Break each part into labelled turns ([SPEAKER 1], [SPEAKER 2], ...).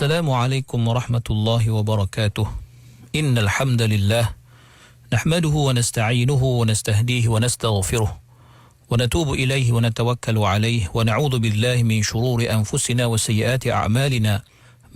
[SPEAKER 1] Assalamualaikum warahmatullahi wabarakatuh. Innal hamdalillah nahmaduhu wa nasta'inuhu wa nastahdihi wa nastaghfiruh wa natubu ilaihi wa natawakkalu alaihi wa na'udzu billahi min shururi anfusina wa sayyiati a'malina.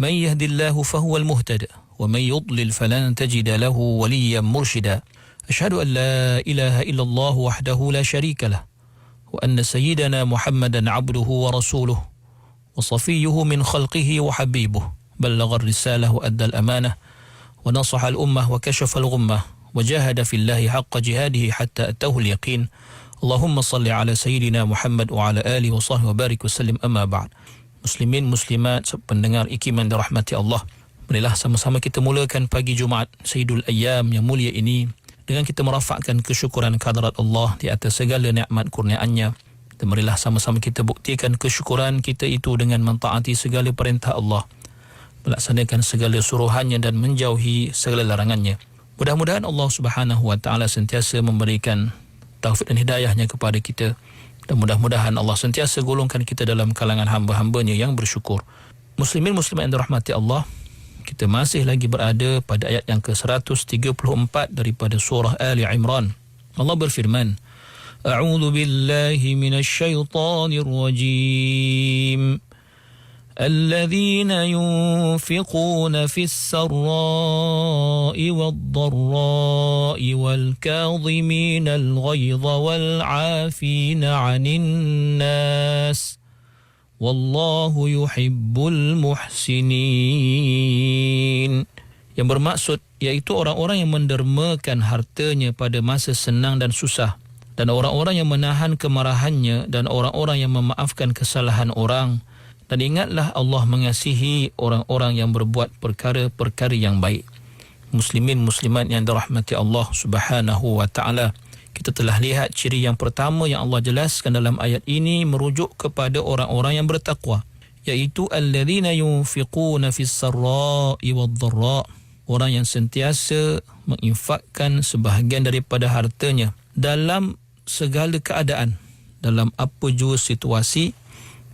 [SPEAKER 1] Man yahdihillahu fahuwal muhtadi wa man yudlil falan tajida lahu waliyyan murshida. Ashhadu an la ilaha illallah wahdahu la sharika lah wa anna sayyidana Muhammadan 'abduhu wa rasuluh وصفيه من خلقه وحبيبه بلغ الرسالة وأدى الأمانة ونصح الأمة وكشف الغمة وجاهد في الله حق جهاده حتى أتاه اليقين اللهم صل على سيدنا محمد وعلى آله وصحبه وبارك وسلم أما بعد. Muslimin muslimat pendengar ikiman dirahmati Allah, marilah sama-sama kita mulakan pagi Jumaat Sayyidul Ayyam yang mulia ini dengan kita merafakkan kesyukuran kehadrat Allah di atas segala nikmat kurniaannya. Dan marilah sama-sama kita buktikan kesyukuran kita itu dengan mentaati segala perintah Allah, melaksanakan segala suruhannya dan menjauhi segala larangannya. Mudah-mudahan Allah Subhanahu wa taala sentiasa memberikan taufik dan hidayahnya kepada kita, dan mudah-mudahan Allah sentiasa golongkan kita dalam kalangan hamba-hambanya yang bersyukur. Muslimin muslimat yang dirahmati Allah, kita masih lagi berada pada ayat yang ke-134 daripada surah Ali Imran. Allah berfirman, أعوذ بالله من الشيطان الرجيم الذين ينفقون في السراء والضراء والكاظمين الغيظ والعافين عن الناس والله يحب المحسنين. Yang bermaksud yaitu orang-orang yang mendermakan hartanya pada masa senang dan susah, dan orang-orang yang menahan kemarahannya, dan orang-orang yang memaafkan kesalahan orang. Dan ingatlah Allah mengasihi orang-orang yang berbuat perkara-perkara yang baik. Muslimin muslimat yang dirahmati Allah Subhanahu wa taala, kita telah lihat ciri yang pertama yang Allah jelaskan dalam ayat ini merujuk kepada orang-orang yang bertakwa, iaitu alladzina yunfiquna fis sarra'i wad-dharra', orang yang sentiasa menginfakkan sebahagian daripada hartanya dalam segala keadaan, dalam apa jua situasi.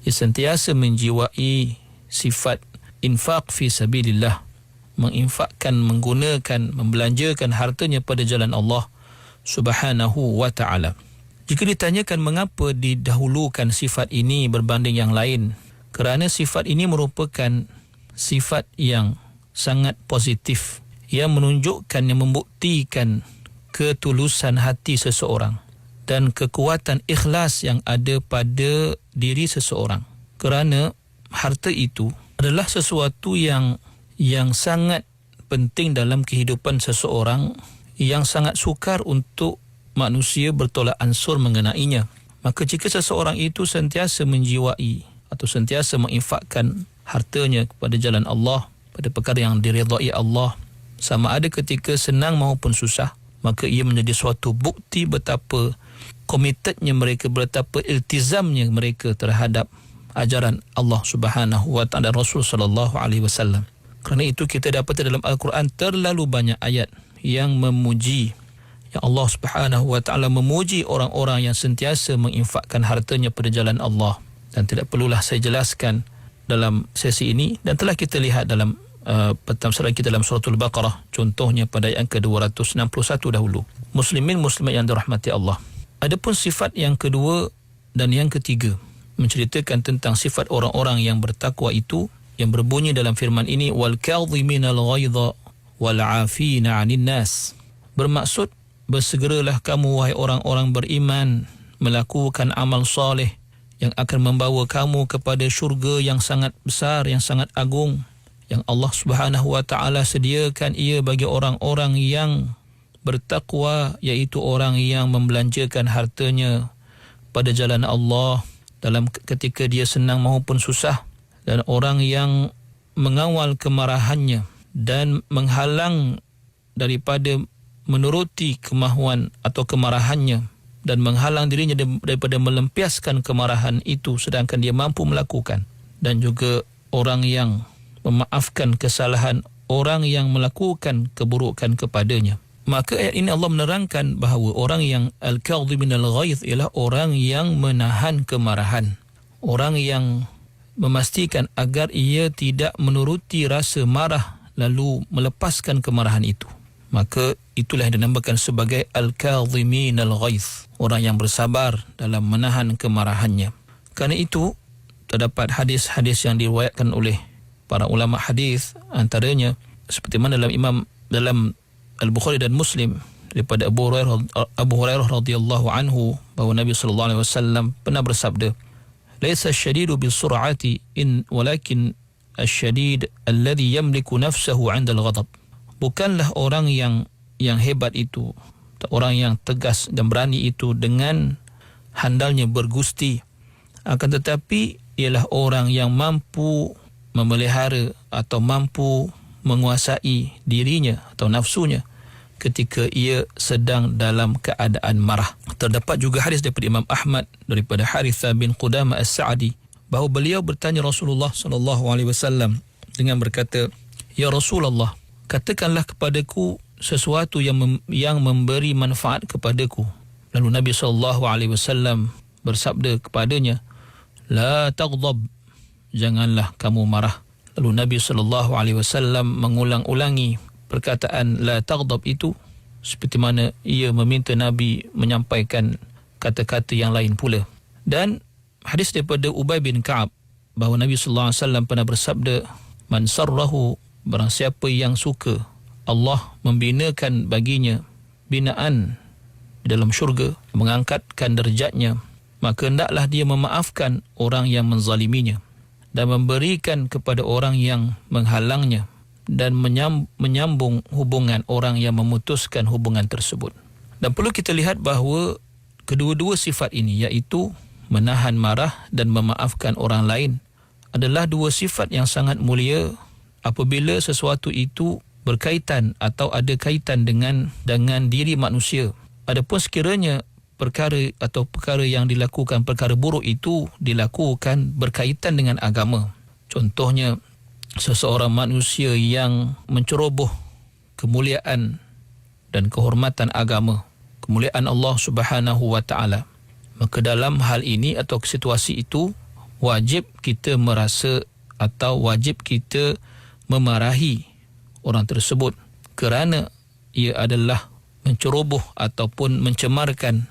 [SPEAKER 1] Ia sentiasa menjiwai sifat infak fi sabilillah, menginfakkan, menggunakan, membelanjakan hartanya pada jalan Allah Subhanahu wa ta'ala. Jika ditanyakan mengapa didahulukan sifat ini berbanding yang lain, kerana sifat ini merupakan sifat yang sangat positif, yang menunjukkan, yang membuktikan ketulusan hati seseorang dan kekuatan ikhlas yang ada pada diri seseorang. Kerana harta itu adalah sesuatu yang sangat penting dalam kehidupan seseorang, yang sangat sukar untuk manusia bertolak ansur mengenainya. Maka jika seseorang itu sentiasa menjiwai atau sentiasa menginfakkan hartanya kepada jalan Allah, pada perkara yang diridai Allah, sama ada ketika senang maupun susah, maka ia menjadi suatu bukti betapa komitednya mereka, betapa iltizamnya mereka terhadap ajaran Allah Subhanahu wa taala dan Rasul sallallahu alaihi wasallam. Kerana itu kita dapat dalam Al-Quran terlalu banyak ayat yang memuji, yang Allah Subhanahu wa taala memuji orang-orang yang sentiasa menginfakkan hartanya pada jalan Allah. Dan tidak perlulah saya jelaskan dalam sesi ini, dan telah kita lihat dalam pertama kita dalam suratul Baqarah, contohnya pada ayat ke-261 dahulu. Muslimin muslimat yang dirahmati Allah, adapun sifat yang kedua dan yang ketiga menceritakan tentang sifat orang-orang yang bertakwa itu, yang berbunyi dalam firman ini, wal kadhiminal ghaidha wal 'afina 'anil nas. Bermaksud, bersegeralah kamu wahai orang-orang beriman melakukan amal soleh yang akan membawa kamu kepada syurga yang sangat besar, yang sangat agung, yang Allah Subhanahu wa taala sediakan ia bagi orang-orang yang bertakwa, iaitu orang yang membelanjakan hartanya pada jalan Allah dalam ketika dia senang maupun susah, dan orang yang mengawal kemarahannya dan menghalang daripada menuruti kemahuan atau kemarahannya, dan menghalang dirinya daripada melampiaskan kemarahan itu sedangkan dia mampu melakukan, dan juga orang yang memaafkan kesalahan orang yang melakukan keburukan kepadanya. Maka ayat ini Allah menerangkan bahawa orang yang al-kadhimin al-ghaidh ialah orang yang menahan kemarahan, orang yang memastikan agar ia tidak menuruti rasa marah lalu melepaskan kemarahan itu. Maka itulah yang dinamakan sebagai al-kadhimin al-ghaidh, orang yang bersabar dalam menahan kemarahannya. Kerana itu terdapat hadis-hadis yang diriwayatkan oleh para ulama hadis, antaranya seperti mana dalam Al-Bukhari dan Muslim daripada Abu Hurairah radhiyallahu anhu bahawa Nabi sallallahu alaihi wasallam pernah bersabda, "Laisa asy-syadidu bis-sur'ati walakin asy-syadid alladhi yamliku nafsahu 'inda al-ghadab." Bukanlah orang yang hebat itu, orang yang tegas dan berani itu dengan handalnya bergusti, akan tetapi ialah orang yang mampu memelihara atau mampu menguasai dirinya atau nafsunya ketika ia sedang dalam keadaan marah. Terdapat juga hadis daripada Imam Ahmad daripada Harithah bin Qudamah As-Sa'di bahawa beliau bertanya Rasulullah sallallahu alaihi wasallam dengan berkata, "Ya Rasulullah, katakanlah kepadaku sesuatu yang memberi manfaat kepadaku." Lalu Nabi sallallahu alaihi wasallam bersabda kepadanya, "La taghdab, janganlah kamu marah." Lalu Nabi sallallahu alaihi wasallam mengulang-ulangi perkataan la taghdab itu seperti mana ia meminta Nabi menyampaikan kata-kata yang lain pula. Dan hadis daripada Ubay bin Ka'ab bahawa Nabi sallallahu alaihi wasallam pernah bersabda, "Man sarrahu, barang siapa yang suka Allah membinakan baginya binaan di dalam syurga, mengangkatkan derajatnya, maka hendaklah dia memaafkan orang yang menzaliminya dan memberikan kepada orang yang menghalangnya dan menyambung hubungan orang yang memutuskan hubungan tersebut." Dan perlu kita lihat bahawa kedua-dua sifat ini, iaitu menahan marah dan memaafkan orang lain, adalah dua sifat yang sangat mulia apabila sesuatu itu berkaitan atau ada kaitan dengan diri manusia. Adapun sekiranya perkara yang dilakukan, perkara buruk itu dilakukan berkaitan dengan agama, contohnya seseorang manusia yang menceroboh kemuliaan dan kehormatan agama, kemuliaan Allah Subhanahu wa taala, maka dalam hal ini atau situasi itu wajib kita merasa atau wajib kita memarahi orang tersebut kerana ia adalah menceroboh ataupun mencemarkan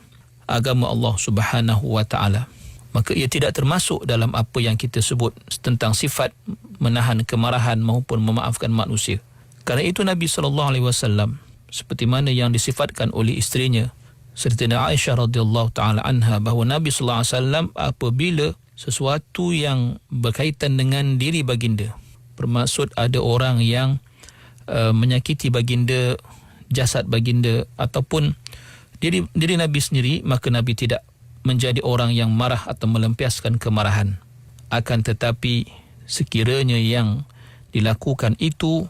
[SPEAKER 1] agama Allah Subhanahu wa taala. Maka ia tidak termasuk dalam apa yang kita sebut tentang sifat menahan kemarahan maupun memaafkan manusia. Kerana itu Nabi sallallahu alaihi wasallam seperti mana yang disifatkan oleh isterinya Sayyidatina Aisyah radhiyallahu taala anha bahawa Nabi sallallahu alaihi wasallam apabila sesuatu yang berkaitan dengan diri baginda, bermaksud ada orang yang menyakiti baginda, jasad baginda ataupun diri Nabi sendiri, maka Nabi tidak menjadi orang yang marah atau melampiaskan kemarahan. Akan tetapi sekiranya yang dilakukan itu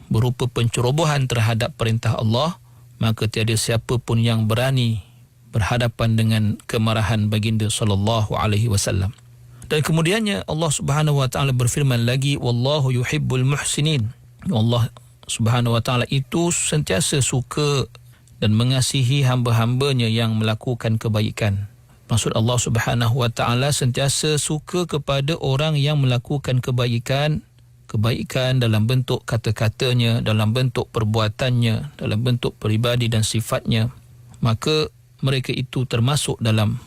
[SPEAKER 1] berupa pencerobohan terhadap perintah Allah, maka tiada siapa pun yang berani berhadapan dengan kemarahan baginda sallallahu alaihi wasallam. Dan kemudiannya Allah Subhanahu wa taala berfirman lagi, wallahu yuhibbul muhsinin. Allah Subhanahu wa taala itu sentiasa suka dan mengasihi hamba-hambanya yang melakukan kebaikan. Maksud Allah Subhanahu wa taala sentiasa suka kepada orang yang melakukan kebaikan dalam bentuk kata-katanya, dalam bentuk perbuatannya, dalam bentuk peribadi dan sifatnya. Maka mereka itu termasuk dalam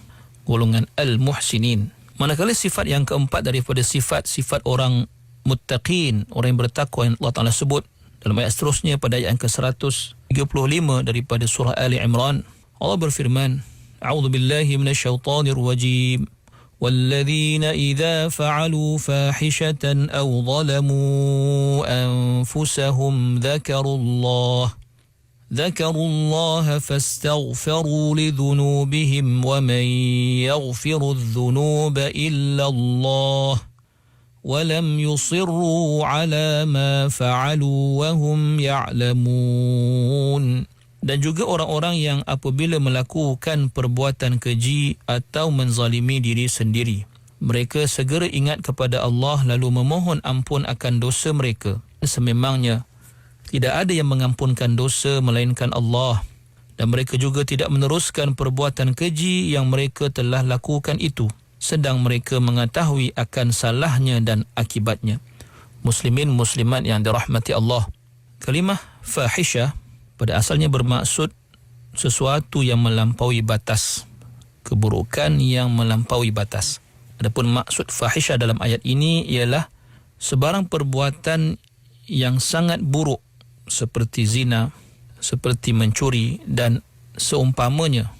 [SPEAKER 1] golongan al-muhsinin. Manakala sifat yang keempat daripada sifat-sifat orang muttaqin, orang yang bertakwa yang Allah Ta'ala sebut dalam ayat seterusnya pada ayat yang ke-135 daripada surah Ali Imran, Allah berfirman, A'udzu billahi minasyaitonir rajim. والذين إذا فعلوا فاحشة أو ظلموا أنفسهم ذكروا الله فاستغفروا لذنوبهم ومن يغفر الذنوب إلا الله ولم يصروا على ما فعلوا وهم يعلمون. Dan juga orang-orang yang apabila melakukan perbuatan keji atau menzalimi diri sendiri, mereka segera ingat kepada Allah lalu memohon ampun akan dosa mereka. Sememangnya tidak ada yang mengampunkan dosa melainkan Allah, dan mereka juga tidak meneruskan perbuatan keji yang mereka telah lakukan itu. sedang mereka mengetahui akan salahnya dan akibatnya. Muslimin muslimat yang dirahmati Allah, kalimah fahisyah pada asalnya bermaksud sesuatu yang melampaui batas, keburukan yang melampaui batas. Adapun maksud fahisyah dalam ayat ini ialah sebarang perbuatan yang sangat buruk seperti zina, seperti mencuri dan seumpamanya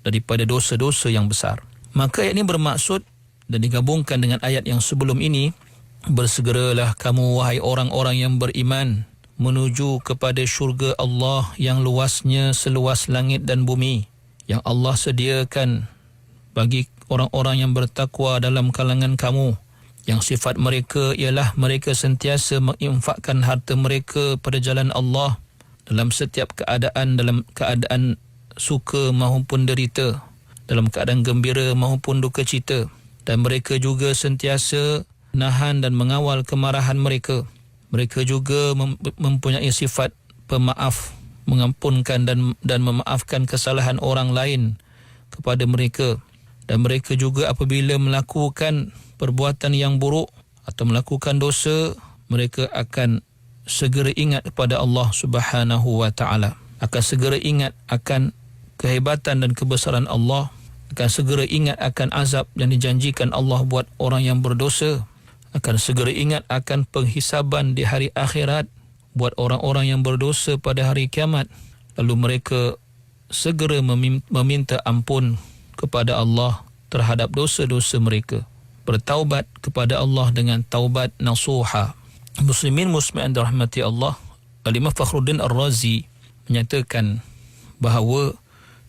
[SPEAKER 1] daripada dosa-dosa yang besar. Maka ayat ini bermaksud dan digabungkan dengan ayat yang sebelum ini, bersegeralah kamu wahai orang-orang yang beriman menuju kepada syurga Allah yang luasnya seluas langit dan bumi, yang Allah sediakan bagi orang-orang yang bertakwa dalam kalangan kamu, yang sifat mereka ialah mereka sentiasa menginfakkan harta mereka pada jalan Allah dalam setiap keadaan, dalam keadaan suka maupun derita, dalam keadaan gembira maupun duka cita, dan mereka juga sentiasa nahan dan mengawal kemarahan mereka. Mereka juga mempunyai sifat pemaaf, mengampunkan dan memaafkan kesalahan orang lain kepada mereka. Dan mereka juga apabila melakukan perbuatan yang buruk atau melakukan dosa, mereka akan segera ingat kepada Allah Subhanahu wa taala. Akan segera ingat akan kehebatan dan kebesaran Allah, akan segera ingat akan azab yang dijanjikan Allah buat orang yang berdosa, akan segera ingat akan penghisaban di hari akhirat buat orang-orang yang berdosa pada hari kiamat. Lalu mereka segera meminta ampun kepada Allah terhadap dosa-dosa mereka, bertaubat kepada Allah dengan taubat nasuha. Muslimin muslimat dirahmati Allah, Al-Imam Fakhruddin Ar-Razi menyatakan bahawa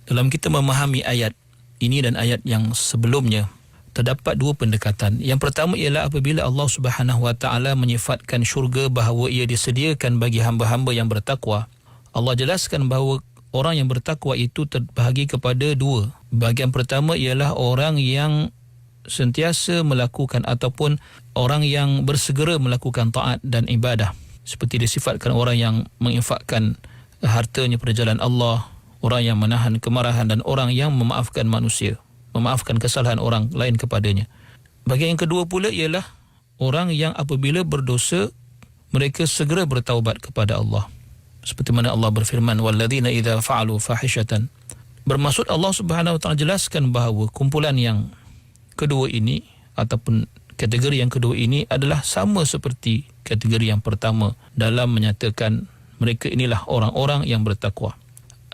[SPEAKER 1] dalam kita memahami ayat ini dan ayat yang sebelumnya, terdapat dua pendekatan. Yang pertama ialah apabila Allah Subhanahu wa taala menyifatkan syurga bahawa ia disediakan bagi hamba-hamba yang bertakwa, Allah jelaskan bahawa orang yang bertakwa itu terbahagi kepada dua. Bahagian pertama ialah orang yang sentiasa melakukan ataupun orang yang bersegera melakukan taat dan ibadah, seperti disifatkan orang yang menginfakkan hartanya pada jalan Allah, orang yang menahan kemarahan, dan orang yang memaafkan manusia, memaafkan kesalahan orang lain kepadanya. Bahagian yang kedua pula ialah orang yang apabila berdosa, mereka segera bertaubat kepada Allah. Seperti mana Allah berfirman, walladzina idza fa'alu fahishatan. Bermaksud Allah Subhanahu wa taala jelaskan bahawa kumpulan yang kedua ini ataupun kategori yang kedua ini adalah sama seperti kategori yang pertama dalam menyatakan mereka inilah orang-orang yang bertakwa.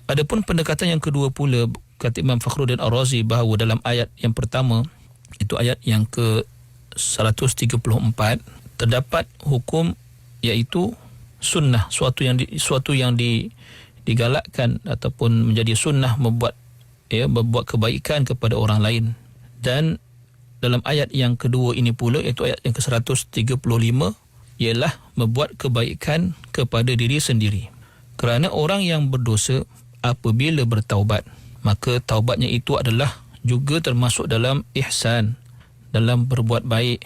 [SPEAKER 1] Adapun pendekatan yang kedua pula, kata Imam Fakhruddin Ar-Razi, bahawa dalam ayat yang pertama, itu ayat yang ke-134, terdapat hukum iaitu sunnah, suatu yang digalakkan ataupun menjadi sunnah membuat kebaikan kepada orang lain. Dan dalam ayat yang kedua ini pula, iaitu ayat yang ke-135, ialah membuat kebaikan kepada diri sendiri. Kerana orang yang berdosa apabila bertaubat, maka taubatnya itu adalah juga termasuk dalam ihsan, dalam berbuat baik.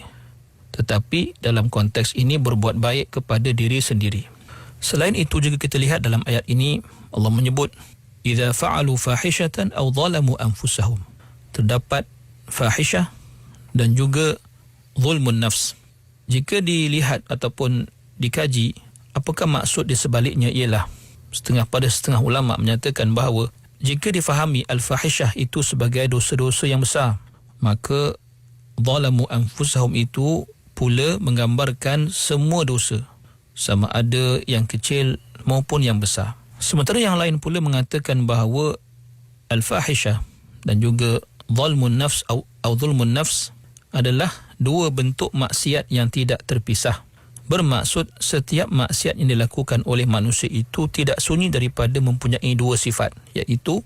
[SPEAKER 1] Tetapi dalam konteks ini berbuat baik kepada diri sendiri. Selain itu juga kita lihat dalam ayat ini Allah menyebut idza fa'alu fahishatan aw zalamu anfusahum. Terdapat fahisyah dan juga zulmun nafs. Jika dilihat ataupun dikaji, apakah maksud di sebaliknya ialah setengah ulama menyatakan bahawa jika difahami al-fahisyah itu sebagai dosa-dosa yang besar, maka zalamu anfusahum itu pula menggambarkan semua dosa, sama ada yang kecil maupun yang besar. Sementara yang lain pula mengatakan bahawa al-fahisyah dan juga zalmun nafs atau zulmun nafs adalah dua bentuk maksiat yang tidak terpisah. Bermaksud setiap maksiat yang dilakukan oleh manusia itu tidak sunyi daripada mempunyai dua sifat, iaitu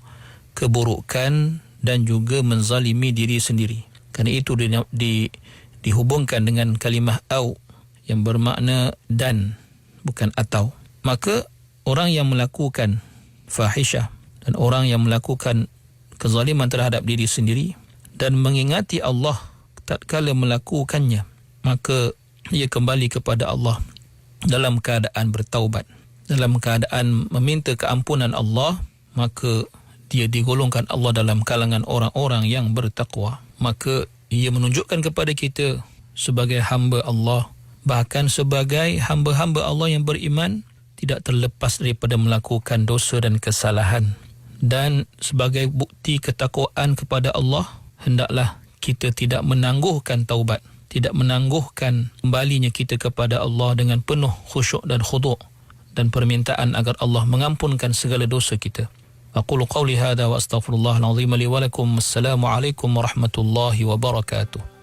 [SPEAKER 1] keburukan dan juga menzalimi diri sendiri. Kerana itu dihubungkan dengan kalimah au yang bermakna dan, bukan atau. Maka orang yang melakukan fahisyah dan orang yang melakukan kezaliman terhadap diri sendiri dan mengingati Allah tatkala melakukannya, maka ia kembali kepada Allah dalam keadaan bertaubat, dalam keadaan meminta keampunan Allah, maka dia digolongkan Allah dalam kalangan orang-orang yang bertakwa. Maka ia menunjukkan kepada kita sebagai hamba Allah, bahkan sebagai hamba-hamba Allah yang beriman, tidak terlepas daripada melakukan dosa dan kesalahan. Dan sebagai bukti ketakwaan kepada Allah, hendaklah kita tidak menangguhkan taubat, tidak menangguhkan kembalinya kita kepada Allah dengan penuh khusyuk dan khudu' dan permintaan agar Allah mengampunkan segala dosa kita. Aqulu qawli hadha wa astaghfirullahal azim li wa lakum. Assalamualaikum warahmatullahi wabarakatuh.